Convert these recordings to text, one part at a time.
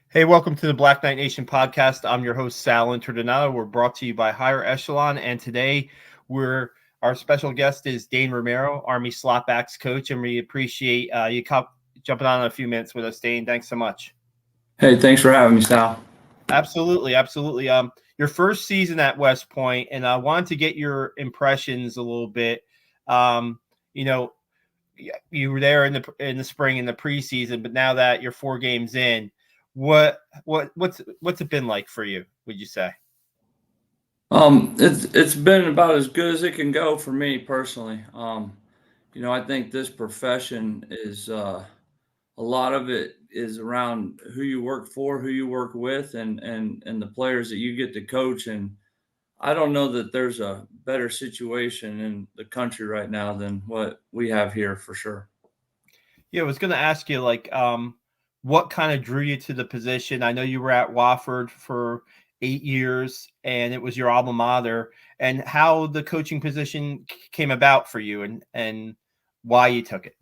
Hey, welcome to the Black Knight Nation podcast. I'm your host, Sal Interdonato. We're brought to you by Higher Echelon, and today our special guest is Dane Romero, Army slotbacks coach, and we appreciate jumping on in a few minutes with us, Dane. Thanks so much. Hey, thanks for having me, Sal. Absolutely, absolutely. Your first season at West Point, and I wanted to get your impressions a little bit. Um, you know, you were there in the spring in the preseason, but now that you're 4 games in, what's it been like for you? Would you say? It's been about as good as it can go for me personally. I think this profession is a lot of it is around who you work for, who you work with, and the players that you get to coach. And I don't know that there's a better situation in the country right now than what we have here for sure. Yeah, I was going to ask you what kind of drew you to the position? I know you were at Wofford for 8 years, and it was your alma mater, and how the coaching position came about for you, and why you took it.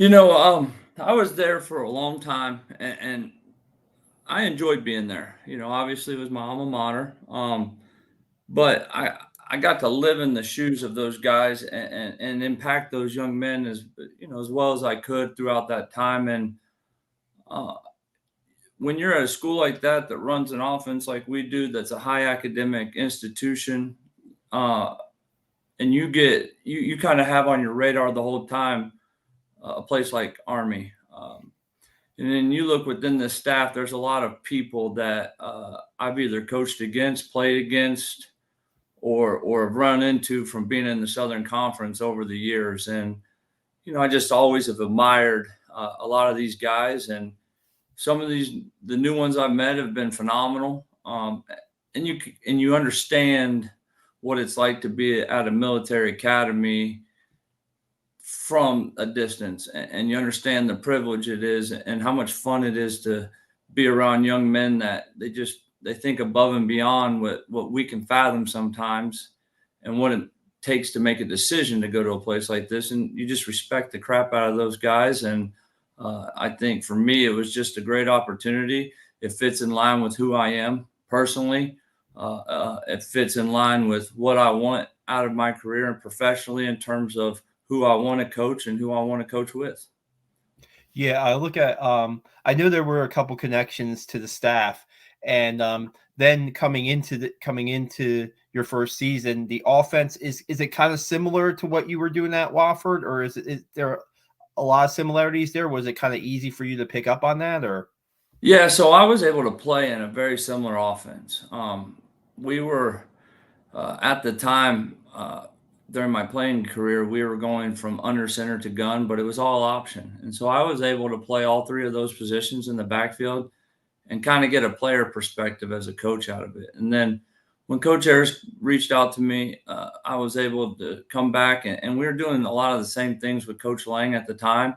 I was there for a long time, and I enjoyed being there. Obviously it was my alma mater. But I got to live in the shoes of those guys and impact those young men as well as I could throughout that time. And uh, when you're at a school like that runs an offense like we do, that's a high academic institution, uh, and you kind of have on your radar the whole time a place like Army. And then you look within the staff, there's a lot of people that I've either coached against, played against, or have run into from being in the Southern Conference over the years. And I just always have admired a lot of these guys, and some of the new ones I've met have been phenomenal. And you understand what it's like to be at a military academy from a distance, and you understand the privilege it is and how much fun it is to be around young men that they think above and beyond what we can fathom sometimes, and what it takes to make a decision to go to a place like this. And you just respect the crap out of those guys. And I think for me, it was just a great opportunity. It fits in line with who I am personally. It fits in line with what I want out of my career and professionally in terms of who I want to coach and who I want to coach with. Yeah, I look at I know there were a couple connections to the staff, and then coming into your first season, the offense is it kind of similar to what you were doing at Wofford, or is there a lot of similarities there? Was it kind of easy for you to pick up on that, or? Yeah, so I was able to play in a very similar offense. We were at the time during my playing career, we were going from under center to gun, but it was all option, and so I was able to play all three of those positions in the backfield and kind of get a player perspective as a coach out of it. And then when Coach Harris reached out to me, I was able to come back, and we were doing a lot of the same things with Coach Lang at the time.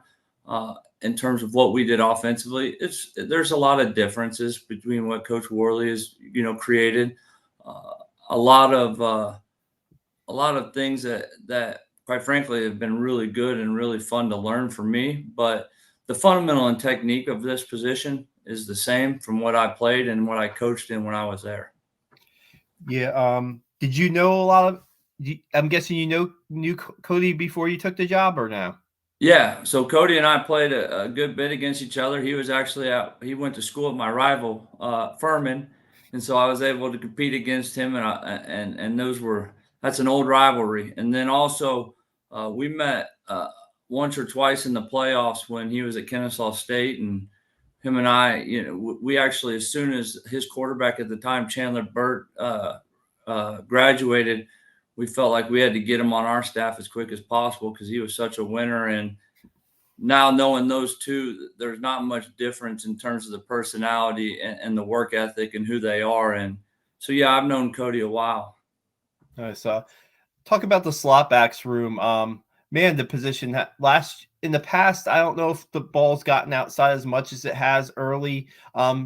In terms of what we did offensively, there's a lot of differences between what Coach Worley has created. Uh, a lot of things that quite frankly have been really good and really fun to learn for me. But the fundamental and technique of this position is the same from what I played and what I coached in when I was there. Yeah. Did you know a lot of? I'm guessing knew Cody before you took the job, or now? Yeah, so Cody and I played a good bit against each other. He was actually out. He went to school with my rival, Furman, and so I was able to compete against him. And that's an old rivalry. And then also we met once or twice in the playoffs when he was at Kennesaw State, and him and I, we actually, as soon as his quarterback at the time, Chandler Burt, graduated, we felt like we had to get him on our staff as quick as possible because he was such a winner. And now knowing those two, there's not much difference in terms of the personality and the work ethic and who they are. And so, yeah, I've known Cody a while. Nice. Talk about the slot backs room. Man, the position last in the past, I don't know if the ball's gotten outside as much as it has early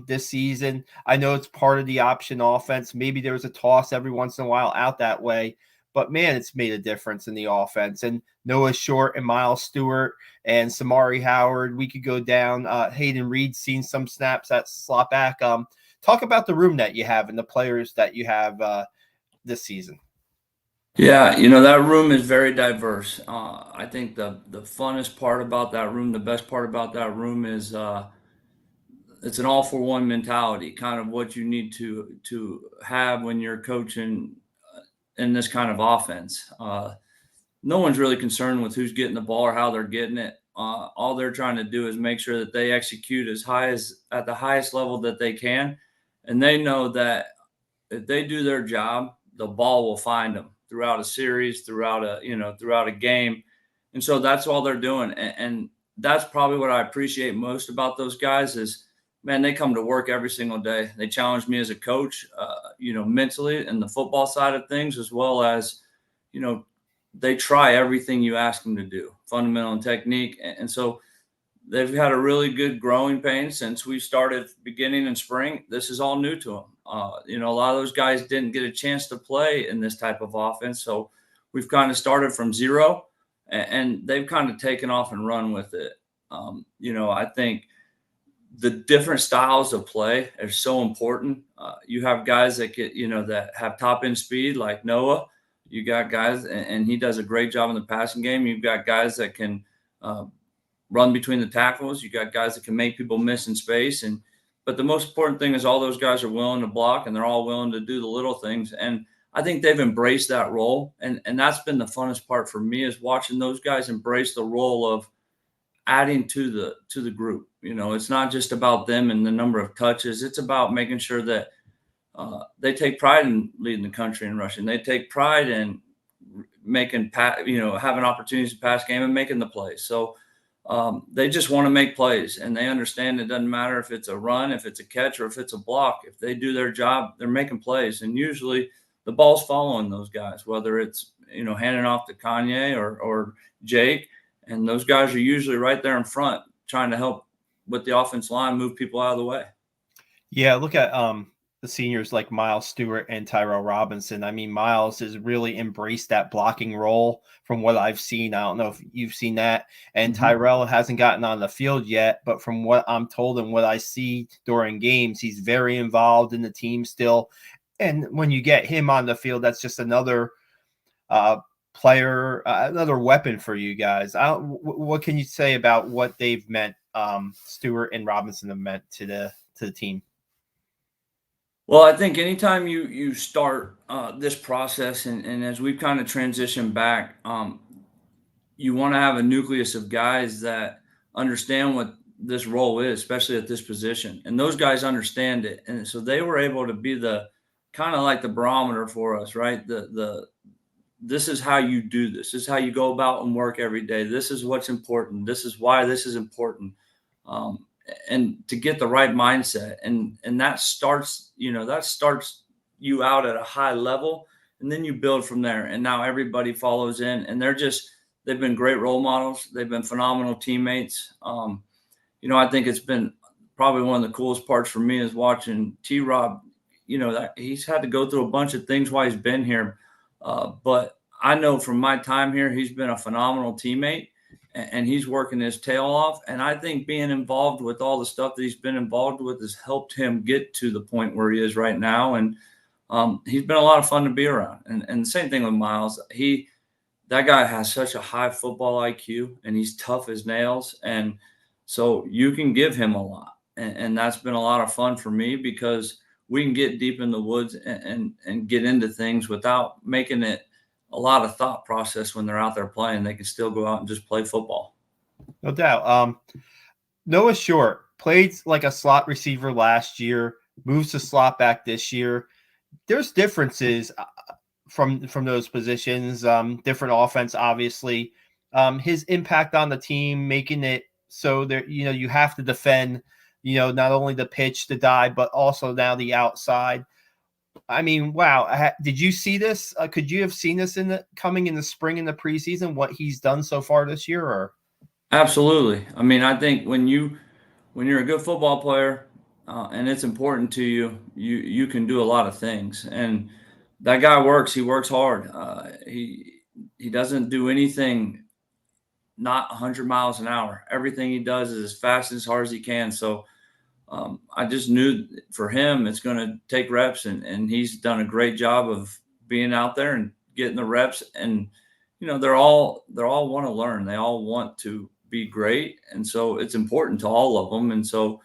this season. I know it's part of the option offense. Maybe there was a toss every once in a while out that way, but man, it's made a difference in the offense. And Noah Short and Miles Stewart and Samari Howard, we could go down. Hayden Reed seen some snaps at slot back. Talk about the room that you have and the players that you have this season. Yeah, that room is very diverse. I think the funnest part about that room, the best part about that room is it's an all for one mentality, kind of what you need to have when you're coaching in this kind of offense. No one's really concerned with who's getting the ball or how they're getting it. All they're trying to do is make sure that they execute as at the highest level that they can, and they know that if they do their job, the ball will find them throughout a series, throughout a game, and so that's all they're doing. And that's probably what I appreciate most about those guys is, man, they come to work every single day. They challenge me as a coach, mentally and the football side of things, as well as, you know, they try everything you ask them to do, fundamental and technique, and so they've had a really good growing pain since we started beginning in spring. This is all new to them. A lot of those guys didn't get a chance to play in this type of offense. So we've kind of started from zero and they've kind of taken off and run with it. I think the different styles of play are so important. You have guys that that have top end speed like Noah. You got guys, and he does a great job in the passing game. You've got guys that can run between the tackles. You got guys that can make people miss in space. But the most important thing is all those guys are willing to block and they're all willing to do the little things. And I think they've embraced that role. And that's been the funnest part for me is watching those guys embrace the role of adding to the group. It's not just about them and the number of touches. It's about making sure that they take pride in leading the country in rushing. They take pride in making, having opportunities to pass game and making the plays. So they just want to make plays, and they understand it doesn't matter if it's a run, if it's a catch, or if it's a block. If they do their job, they're making plays, and usually the ball's following those guys, whether it's handing off to Kanye or Jake, and those guys are usually right there in front trying to help with the offense line move people out of the way. Yeah, look at the seniors like Miles Stewart and Tyrell Robinson. I mean, Miles has really embraced that blocking role from what I've seen. I don't know if you've seen that. And Tyrell hasn't gotten on the field yet, but from what I'm told and what I see during games, he's very involved in the team still. And when you get him on the field, that's just another player, another weapon for you guys. What can you say about what they've meant, Stewart and Robinson have meant to the team? Well, I think anytime you start this process, and as we've kind of transitioned back, you want to have a nucleus of guys that understand what this role is, especially at this position. And those guys understand it. And so they were able to be the kind of like the barometer for us, right? This is how you do this. This is how you go about and work every day. This is what's important. This is why this is important. And to get the right mindset, and that starts you out at a high level, and then you build from there. And now everybody follows in, and they've been great role models. They've been phenomenal teammates. I think it's been probably one of the coolest parts for me is watching T-Rob. That he's had to go through a bunch of things while he's been here, but I know from my time here, he's been a phenomenal teammate. And he's working his tail off. And I think being involved with all the stuff that he's been involved with has helped him get to the point where he is right now. And he's been a lot of fun to be around. And the same thing with Miles. That guy has such a high football IQ, and he's tough as nails. And so you can give him a lot. And that's been a lot of fun for me because we can get deep in the woods and get into things without making it a lot of thought process when they're out there playing. They can still go out and just play football. No doubt. Noah Short played like a slot receiver last year, moves to slot back this year. There's differences from those positions, different offense, obviously. His impact on the team, making it so that, you have to defend, not only the pitch, the dive, but also now the outside. I mean, wow. Did you see this? Could you have seen this coming in the spring in the preseason, what he's done so far this year? Or Absolutely. I mean, I think when you're a good football player and it's important to you, you can do a lot of things. And that guy works. He works hard. He doesn't do anything not 100 miles an hour. Everything he does is as fast and as hard as he can. So I just knew for him it's going to take reps, and he's done a great job of being out there and getting the reps. And they're all want to learn. They all want to be great, and so it's important to all of them. And so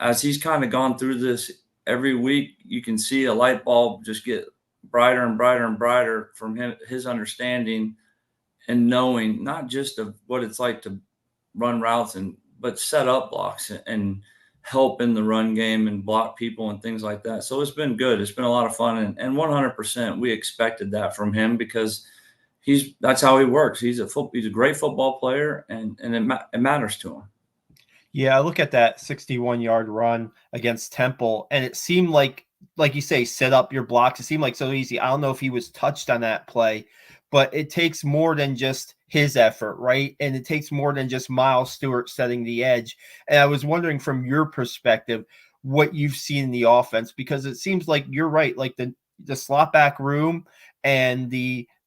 as he's kind of gone through this every week, you can see a light bulb just get brighter and brighter and brighter from his understanding and knowing not just of what it's like to run routes but set up blocks and help in the run game and block people and things like that. So it's been good. It's been a lot of fun, and 100% we expected that from him because that's how he works. He's a great football player, and it matters to him. Yeah, I look at that 61-yard run against Temple, and it seemed like you say, set up your blocks. It seemed like so easy. I don't know if he was touched on that play, but it takes more than just his effort, right? And it takes more than just Miles Stewart setting the edge. And I was wondering from your perspective what you've seen in the offense, because it seems like you're right, like the slot back room and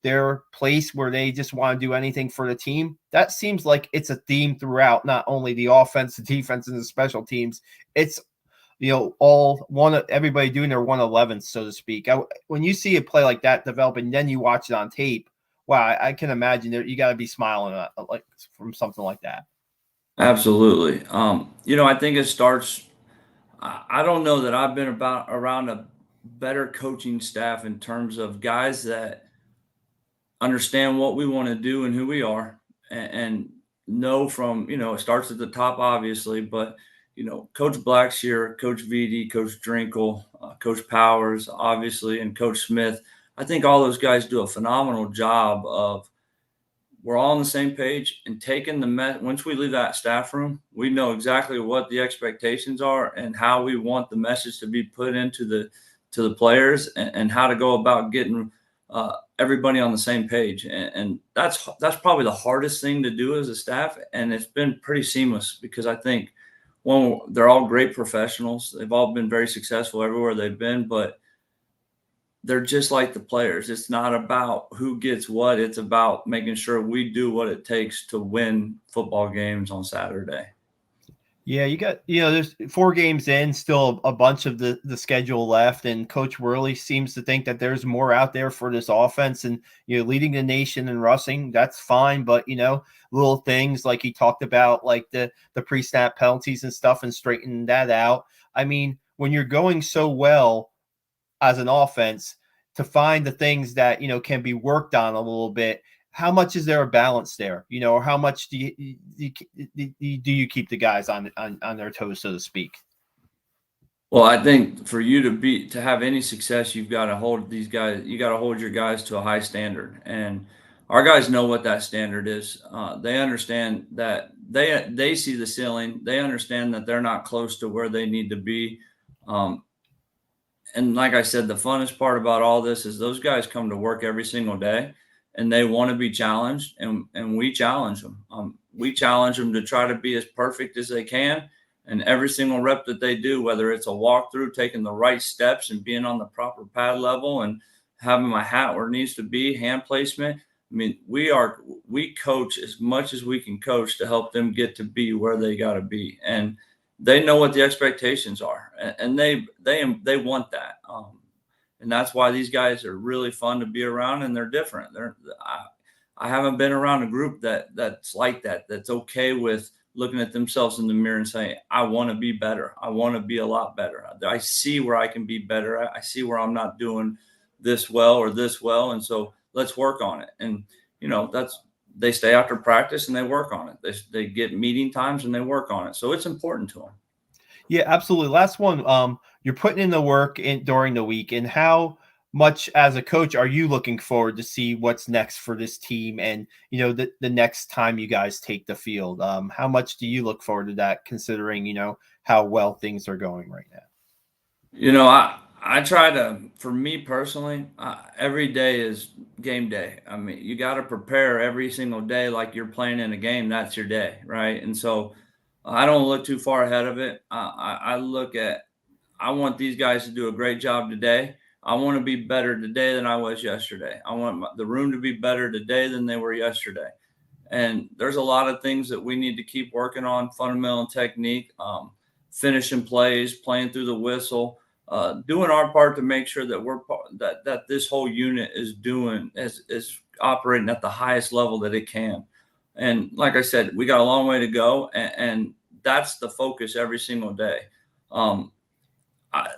their place where they just want to do anything for the team. That seems like it's a theme throughout, not only the offense, the defense, and the special teams. It's everybody doing their 111, so to speak. When you see a play like that develop and then you watch it on tape, wow, I can imagine you got to be smiling like from something like that. Absolutely. I think it starts. I don't know that I've been around a better coaching staff in terms of guys that understand what we want to do and who we are, and know from, it starts at the top, obviously, but Coach Blackshear, Coach Vitti, Coach Drinkle, Coach Powers, obviously, and Coach Smith. I think all those guys do a phenomenal job of, we're all on the same page and taking once we leave that staff room, we know exactly what the expectations are and how we want the message to be put into the players, and how to go about getting everybody on the same page. And that's probably the hardest thing to do as a staff. And it's been pretty seamless because I think, one, they're all great professionals. They've all been very successful everywhere they've been, but they're just like the players. It's not about who gets what. It's about making sure we do what it takes to win football games on Saturday. Yeah, there's 4 games in, still a bunch of the schedule left, and Coach Worley seems to think that there's more out there for this offense, and leading the nation in rushing, that's fine, but little things like he talked about, like the pre-snap penalties and stuff, and straightening that out. I mean, when you're going so well as an offense, to find the things that can be worked on a little bit, how much is there a balance there, or how much do you keep the guys on their toes, so to speak? Well, I think for you to have any success, you've got to hold these guys. You got to hold your guys to a high standard, and our guys know what that standard is. They understand that they see the ceiling. They understand that they're not close to where they need to be. And like I said, the funnest part about all this is those guys come to work every single day, and they want to be challenged, and we challenge them. We challenge them to try to be as perfect as they can. And every single rep that they do, whether it's a walkthrough, taking the right steps and being on the proper pad level and having my hat where it needs to be, hand placement. I mean, we coach as much as we can coach to help them get to be where they got to be. And they know what the expectations are, and they want that. And that's why these guys are really fun to be around, and they're different. I haven't been around a group that's like that, that's okay with looking at themselves in the mirror and saying, I want to be better. I want to be a lot better. I see where I can be better. I see where I'm not doing this well or this well. And so let's work on it. And, they stay after practice and they work on it. They get meeting times and they work on it. So it's important to them. Yeah, absolutely. Last one. You're putting in the work during the week, and how much as a coach are you looking forward to see what's next for this team, and the next time you guys take the field? How much do you look forward to that, considering how well things are going right now? I try to, for me personally, every day is game day. I mean, you got to prepare every single day like you're playing in a game. That's your day, right? And so I don't look too far ahead of it. I look at, I want these guys to do a great job today. I want to be better today than I was yesterday. I want the room to be better today than they were yesterday. And there's a lot of things that we need to keep working on, fundamental and technique, finishing plays, playing through the whistle, doing our part to make sure that that this whole unit is operating at the highest level that it can. And like I said, we got a long way to go, and that's the focus every single day. Um,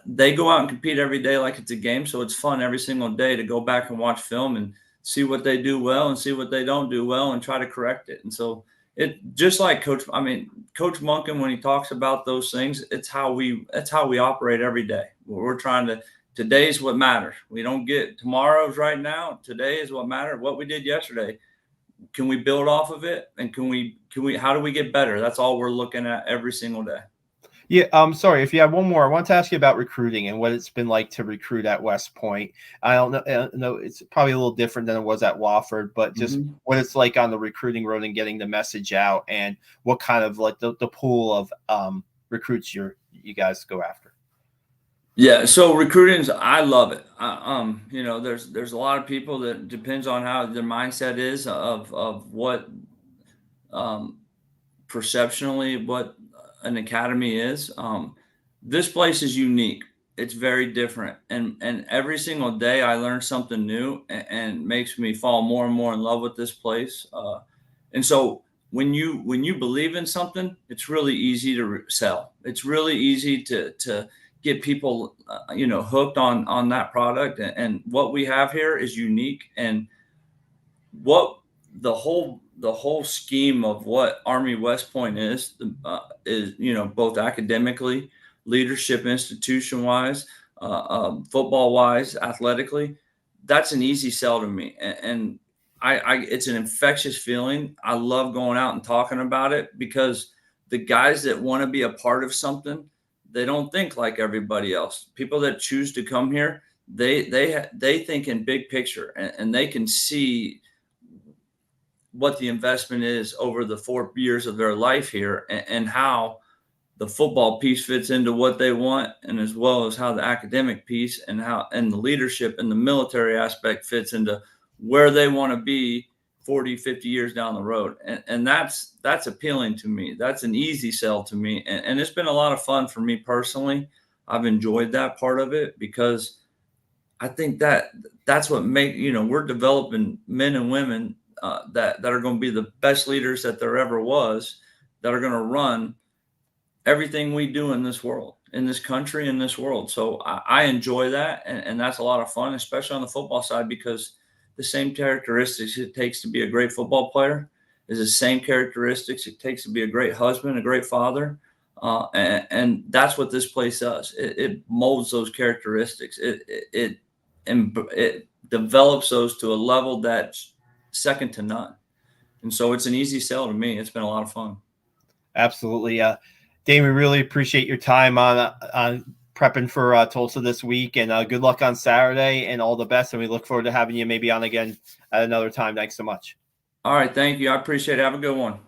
they go out and compete every day like it's a game, so it's fun every single day to go back and watch film and see what they do well and see what they don't do well and try to correct it. And so it just like Coach Monken, when he talks about those things, it's how we operate every day. We're trying to, today's what matters. We don't get tomorrow's right now. Today is what matters. What we did yesterday, can we build off of it? And how do we get better? That's all we're looking at every single day. Yeah, sorry, if you have one more, I want to ask you about recruiting and what it's been like to recruit at West Point. I don't know, it's probably a little different than it was at Wofford, but just what it's like on the recruiting road and getting the message out, and what kind of like the pool of recruits you guys go after. Yeah, so recruiting, I love it. There's a lot of people that depends on how their mindset is of what perceptionally what an academy is. This place is unique. It's very different, and every single day I learn something new, and makes me fall more and more in love with this place. And so when you believe in something, it's really easy to sell. It's really easy to get people hooked on that product, and what we have here is unique. And what the whole scheme of what Army West Point is both academically, leadership, institution wise, football wise, athletically. That's an easy sell to me, and I it's an infectious feeling. I love going out and talking about it, because the guys that want to be a part of something, they don't think like everybody else. People that choose to come here, they think in big picture, and they can see what the investment is over the 4 years of their life here, and how the football piece fits into what they want, and as well as how the academic piece and the leadership and the military aspect fits into where they want to be 40, 50 years down the road. And that's appealing to me. That's an easy sell to me. And it's been a lot of fun for me personally. I've enjoyed that part of it, because I think that's what we're developing men and women that are going to be the best leaders that there ever was, that are going to run everything we do in this world, in this country, in this world. So I enjoy that. And that's a lot of fun, especially on the football side, because the same characteristics it takes to be a great football player is the same characteristics it takes to be a great husband, a great father. And that's what this place does. It molds those characteristics. It develops those to a level that's second to none. And so it's an easy sell to me. It's been a lot of fun. Absolutely. Dane, we really appreciate your time on prepping for Tulsa this week, and good luck on Saturday, and all the best. And we look forward to having you maybe on again at another time. Thanks so much. All right. Thank you. I appreciate it. Have a good one.